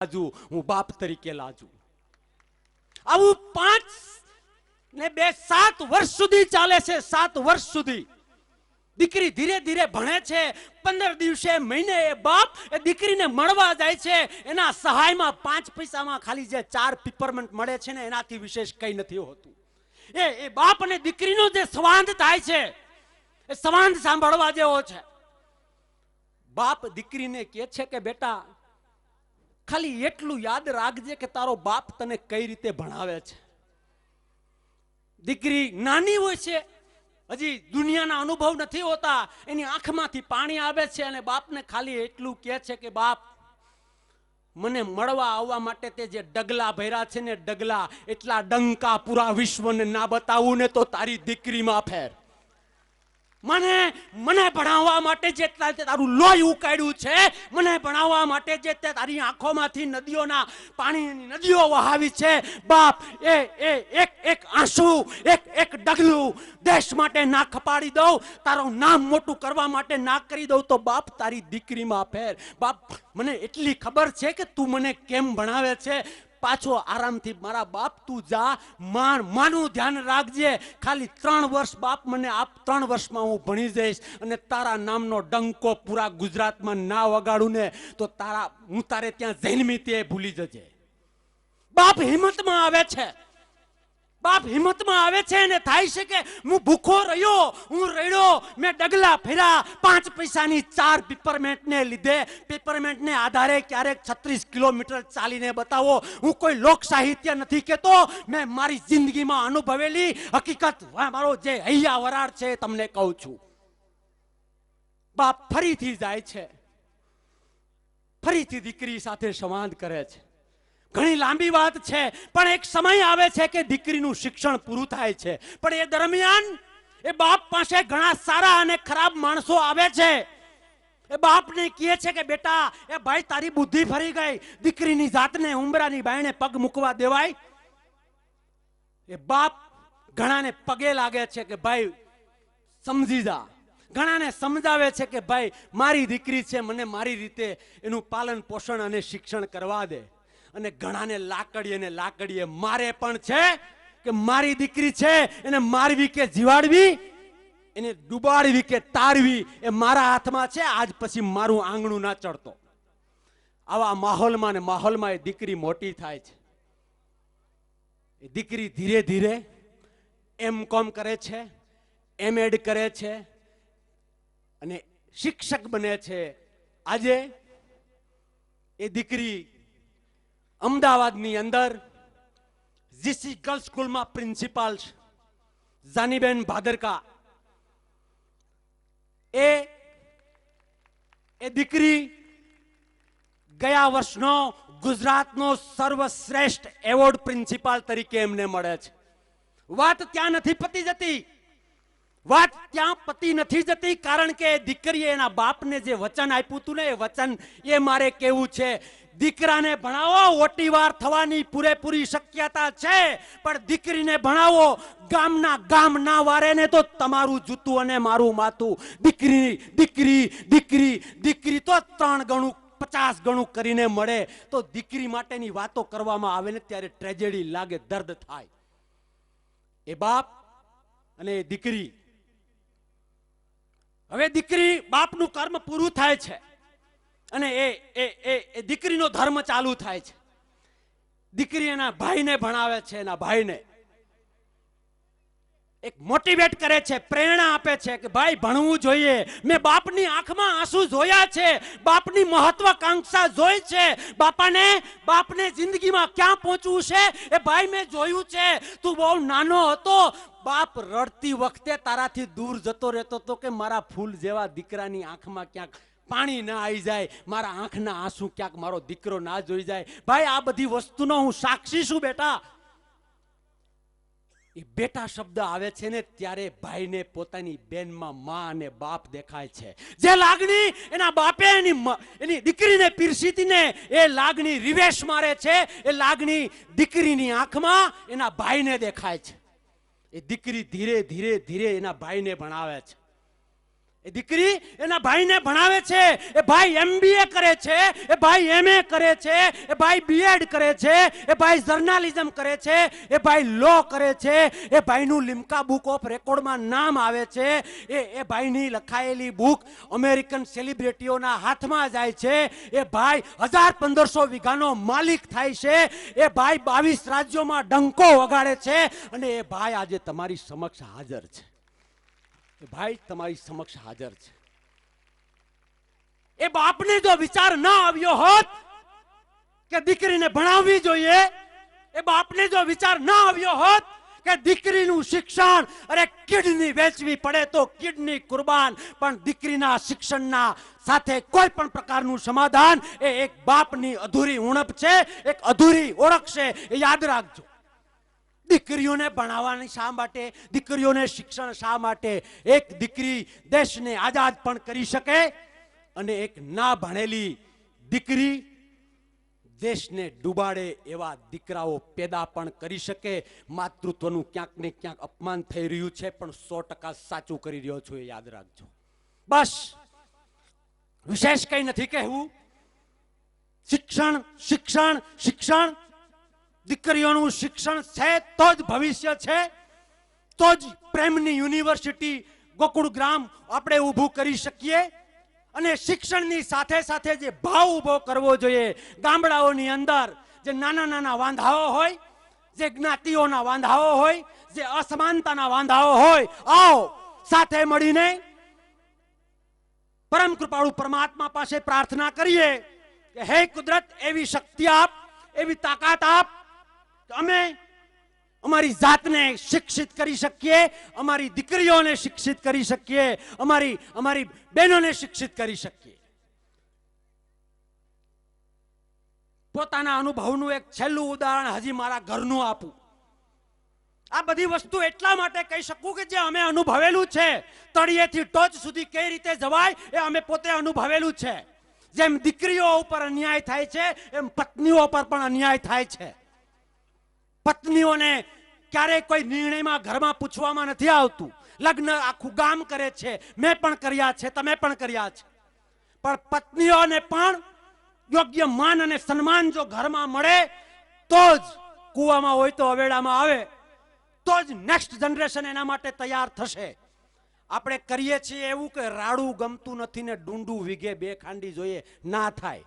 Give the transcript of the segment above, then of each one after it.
હું બાપ તરીકે લાજુ. આવું 5 ને 2 7 વર્ષ સુધી ચાલે છે. 7 વર્ષ સુધી દીકરી ધીરે ધીરે ભણે છે. 15 દિવસે મહિને એ બાપ એ દીકરીને મળવા જાય છે. એના સહાયમાં 5 પૈસામાં ખાલી જે 4 પીપરમેન્ટ મળે છે ને એનાથી વિશેષ કંઈ નથી હોતું. એ બાપ અને દીકરીનો જે સંવાદ થાય છે એ સંવાદ સાંભળવા જેવો છે. બાપ દીકરીને કહે છે કે બેટા ખાલી એટલું યાદ રાખજે કે તારો બાપ તને કઈ રીતે ભણાવે છે. દીકરી નાની હોય છે, હજી દુનિયાના અનુભવ નથી હોતા, એની આંખમાંથી પાણી આવે છે અને બાપને ખાલી એટલું કહે છે કે બાપ મને મળવા આવવા માટે તે જે ડગલા ભર્યા છે ને ડગલા, એટલા ડંકા પૂરા વિશ્વને ના બતાવું ને તો તારી દીકરીમાં ફેર. મને ભણાવવા માટે જે તારું લોહી ઉકાળ્યું છે, મને ભણાવવા માટે જે તારી આંખોમાંથી નદીઓના પાણીની નદીઓ વહાવી છે બાપ, એ એક આંસુ, એક ડગલું દેશ માટે ના ખપાડી દઉં, તારું નામ મોટું કરવા માટે ના કરી દઉં તો બાપ તારી દીકરીમાં ફેર. બાપ મને એટલી ખબર છે કે તું મને કેમ ભણાવે છે. પાછો આરામથી મારા બાપ તું જા, માનું ધ્યાન રાખજે. ખાલી 3 વર્ષ બાપ મને આપ, 3 વર્ષમાં હું ભણી જઈશ અને તારા નામનો ડંકો પૂરા ગુજરાતમાં ના વગાડું ને તો હું તારે ત્યાં જન્મી તે ભૂલી જજે. બાપ હિંમતમાં આવે છે. બાપ હિંમતમાં આવે છે અને થાય છે કે હું ભૂખો રહ્યો, હું રડ્યો, મેં ડગલા ફેર્યા, 5 પૈસાની 4 પીપરમેન્ટને લીધે, પીપરમેન્ટને આધારે ક્યારેક 36 કિલોમીટર ચાલીને બતાવો. હું કોઈ લોક સાહિત્ય નથી કહેતો, મેં મારી જિંદગીમાં અનુભવેલી હકીકત, મારો જે હૈયા વરાળ છે તમને કહું છું. બાપ ફરીથી જાય છે, ફરીથી દીકરી સાથે સંવાદ કરે છે. ઘણી લાંબી વાત છે પણ એક સમય આવે છે કે દીકરીનું શિક્ષણ પૂરું થાય છે. પણ એ દરમિયાન એ બાપ પાસે ઘણા સારા અને ખરાબ માણસો આવે છે. એ બાપને કહે છે કે બેટા એ ભાઈ તારી બુદ્ધિ ફરી ગઈ, દીકરીની જાતને ઉંબરાની બાયણે પગ મૂકવા દેવાય. એ બાપ ઘણાને પગે લાગે છે કે ભાઈ સમજી જા. ઘણાને સમજાવે છે કે ભાઈ મારી દીકરી છે, મને મારી રીતે એનું પાલન પોષણ અને શિક્ષણ કરવા દે. અને ઘણાને લાકડીએ મારે પણ છે કે મારી દીકરી છે એને મારવી કે જીવાડવી, એને ડુબાડવી કે તારવી એ મારા હાથમાં છે. આજ પછી મારું આંગણું ના ચડતો. આવા માહોલમાં એ દીકરી મોટી થાય છે. એ દીકરી ધીરે ધીરે M.Com કરે છે, M.Ed કરે છે અને શિક્ષક બને છે. આજે એ દીકરી અમદાવાદની અંદર જીસી ગર્લ્સ સ્કૂલમાં પ્રિન્સિપાલ છે, જાનીબેન ભાદરકા. એ દીકરી ગયા વર્ષનો ગુજરાતનો સર્વશ્રેષ્ઠ એવોર્ડ પ્રિન્સિપાલ તરીકે એમને મળે છે. વાત ત્યાં નથી પતી જતી. વાત ત્યાં પતી નથી જતી કારણ કે દીકરીએ એના બાપને જે વચન આપ્યું હતું ને એ વચન એ મારે કેવું છે. દીકરાને ભણાવો, ઓટીવાર થવાની પૂરેપૂરી શક્યતા છે, પણ દીકરીને ભણાવો, ગામ ના વારે ને તો તમારું જૂતું અને મારું માથું. દીકરી તો 3 ગણું 50 ગણું કરીને મળે. તો દીકરી માટેની વાતો કરવામાં આવે ને ત્યારે ટ્રેજેડી લાગે, દર્દ થાય. એ બાપ અને એ દીકરી, હવે દીકરી બાપનું કર્મ પૂરું થાય છે અને એ દીકરીનો ધર્મ ચાલુ થાય છે. દીકરી એના ભાઈને ભણાવે છે. એના ભાઈને એક મોટિવેટ કરે છે, પ્રેરણા આપે છે કે ભાઈ ભણવું જોઈએ. મેં બાપની આંખમાં આંસુ જોયા છે, બાપની મહત્વાકાંક્ષા જોઈ છે, બાપને જિંદગીમાં ક્યાં પહોંચવું છે એ ભાઈ મેં જોયું છે. તું બહુ નાનો હતો, બાપ રડતી વખતે તારાથી દૂર જતો રહેતો હતો કે મારા ફૂલ જેવા દીકરાની આંખમાં ક્યાંક પાણી ના આવી જાય, મારા આંખના આંસુ ક્યાંક મારો દીકરો ના જોઈ જાય. ભાઈ આ બધી વસ્તુનો હું સાક્ષી છું બેટા. એ બેટા શબ્દ આવે છે ને ત્યારે ભાઈને પોતાની બેનમાં માં અને બાપ દેખાય છે. જે લાગણી એના બાપે એની દીકરીને પીરસીતી ને એ લાગણી રિવેશ મારે છે, એ લાગણી દીકરીની આંખમાં એના ભાઈને દેખાય છે. એ દીકરી ધીરે ધીરે એના ભાઈને ભણાવે છે. એ દીકરી એના ભાઈને ભણાવે છે, એ ભાઈ MBA કરે છે, એ ભાઈ MA કરે છે, એ ભાઈ BEd કરે છે, એ ભાઈ જર્નાલિઝમ કરે છે, એ ભાઈ લો કરે છે, એ ભાઈનું લિમ્કા બુક ઓફ રેકોર્ડમાં નામ આવે છે, એ ભાઈની લખાયેલી બુક અમેરિકન સેલિબ્રિટીઓના હાથમાં જાય છે, એ ભાઈ 1000-1500 વીઘાનો માલિક થાય છે, એ ભાઈ 22 રાજ્યોમાં ડંકો વગાડે છે, અને એ ભાઈ આજે તમારી સમક્ષ હાજર છે. ભાઈ તમારી સમક્ષ હાજર છે. એ બાપને જો વિચાર ના આવ્યો હોત કે દીકરીને ભણાવવી જોઈએ, એ બાપને જો વિચાર ના આવ્યો હોત કે દીકરીનું શિક્ષણ, અરે કિડની વેચવી પડે તો કિડની કુરબાન, પણ દીકરીના શિક્ષણના સાથે કોઈ પણ પ્રકારનું સમાધાન એ એક બાપની અધૂરી ઉણપ છે, એક અધૂરી ઓળખ છે. એ યાદ રાખજો. દીકરીઓને ભણાવવાની શા માટે, દીકરીઓને શિક્ષણ શા માટે? એક દીકરી દેશને આઝાદ પણ કરી શકે, અને એક ના ભણેલી દીકરી દેશને ડૂબાડે એવા દીકરાઓ પેદા પણ કરી શકે. માતૃત્વનું ક્યાંક ને ક્યાંક અપમાન થઈ રહ્યું છે, પણ 100% સાચું કરી રહ્યો છું, એ યાદ રાખજો. બસ, વિશેષ કંઈ નથી કહેવું. શિક્ષણ શિક્ષણ શિક્ષણ, દીકરીઓનું શિક્ષણ છે તો જ ભવિષ્ય છે, તો જ પ્રેમની યુનિવર્સિટી ગોકુળગ્રામ આપણે ઊભું કરી શકીએ. અને શિક્ષણની સાથે સાથે જે ભાવ ઊભો કરવો જોઈએ ગામડાઓની અંદર, જે નાના નાના વાંધાઓ હોય, જે જ્ઞાતિઓના વાંધાઓ હોય, જે અસમાનતાના વાંધાઓ હોય, આવો સાથે મળીને પરમ કૃપાળુ પરમાત્મા પાસે પ્રાર્થના કરીએ કે હે કુદરત, એવી શક્તિ આપ, એવી તાકાત આપ, અમે અમારી જાતને શિક્ષિત કરી શકીએ, અમારી દીકરીઓને શિક્ષિત કરી શકીએ, અમારી બહેનોને શિક્ષિત કરી શકીએ. પોતાના અનુભવનું એક છેલ્લું ઉદાહરણ હજી મારા ઘરનું આપું. આ બધી વસ્તુ એટલા માટે કહી શકું કે જે અમે અનુભવેલું છે, તળિયેથી ટોચ સુધી કઈ રીતે જવાય એ અમે પોતે અનુભવેલું છે. જેમ દીકરીઓ ઉપર અન્યાય થાય છે, એમ પત્નીઓ પર પણ અન્યાય થાય છે. પત્નીઓને ક્યારેય કોઈ નિર્ણયમાં ઘરમાં પૂછવામાં નથી આવતું. લગ્ન આખું ગામ કરે છે, મેં પણ કર્યા છે, તમે પણ કર્યા છે, પણ પત્નીઓને પણ યોગ્ય માન અને સન્માન જો ઘરમાં મળે તો જ, કૂવામાં હોય તો અવેડામાં આવે, તો જ નેક્સ્ટ જનરેશન એના માટે તૈયાર થશે. આપણે કરીએ છીએ એવું કે રાડું ગમતું નથી ને ડુંડું વીઘે 2 ખાંડી જોઈએ, ના થાય.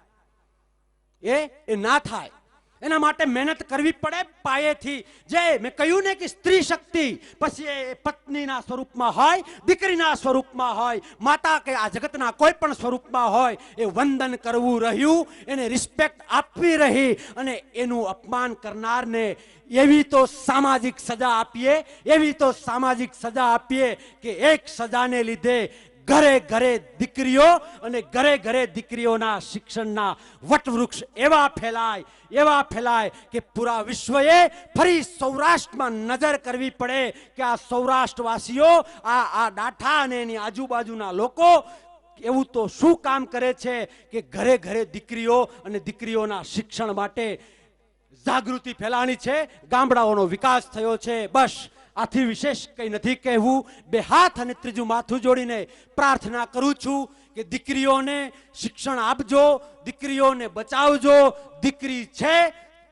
એ ના થાય. એના માટે મહેનત કરવી પડે પાયેથી. જે મેં કહ્યું ને કે સ્ત્રી શક્તિ પછી એ પત્નીના સ્વરૂપમાં હોય, દીકરીના સ્વરૂપમાં હોય, માતા કે આ જગતના કોઈ પણ સ્વરૂપમાં હોય, એ વંદન કરવું રહ્યું, એને રિસ્પેક્ટ આપવી રહી, અને એનું અપમાન કરનારને એવી તો સામાજિક સજા આપીએ, એવી તો સામાજિક સજા આપીએ કે એક સજાને લીધે ઘરે ઘરે દીકરીઓ અને ઘરે ઘરે દીકરીઓના શિક્ષણના વટવૃક્ષ એવા ફેલાય કે પૂરા વિશ્વએ ફરી સૌરાષ્ટ્રમાં નજર કરવી પડે કે આ સૌરાષ્ટ્રવાસીઓ, આ ડાઠા અને એની આજુબાજુના લોકો એવું તો શું કામ કરે છે કે ઘરે ઘરે દીકરીઓ અને દીકરીઓના શિક્ષણ માટે જાગૃતિ ફેલાણી છે, ગામડાઓનો વિકાસ થયો છે. બસ, આથી વિશેષ કંઈ નથી કહેવું. 2 હાથ અને ત્રીજું માથું જોડીને પ્રાર્થના કરું છું કે દીકરીઓને શિક્ષણ આપજો, દીકરીઓને બચાવજો. દીકરી છે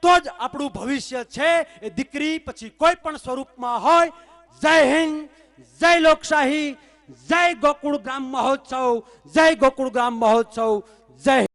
તો જ આપણું ભવિષ્ય છે. એ દીકરી પછી કોઈ પણ સ્વરૂપમાં હોય. જય હિન્દ, જય લોકશાહી, જય ગોકુળગ્રામ મહોત્સવ, જય ગોકુળગ્રામ મહોત્સવ, જય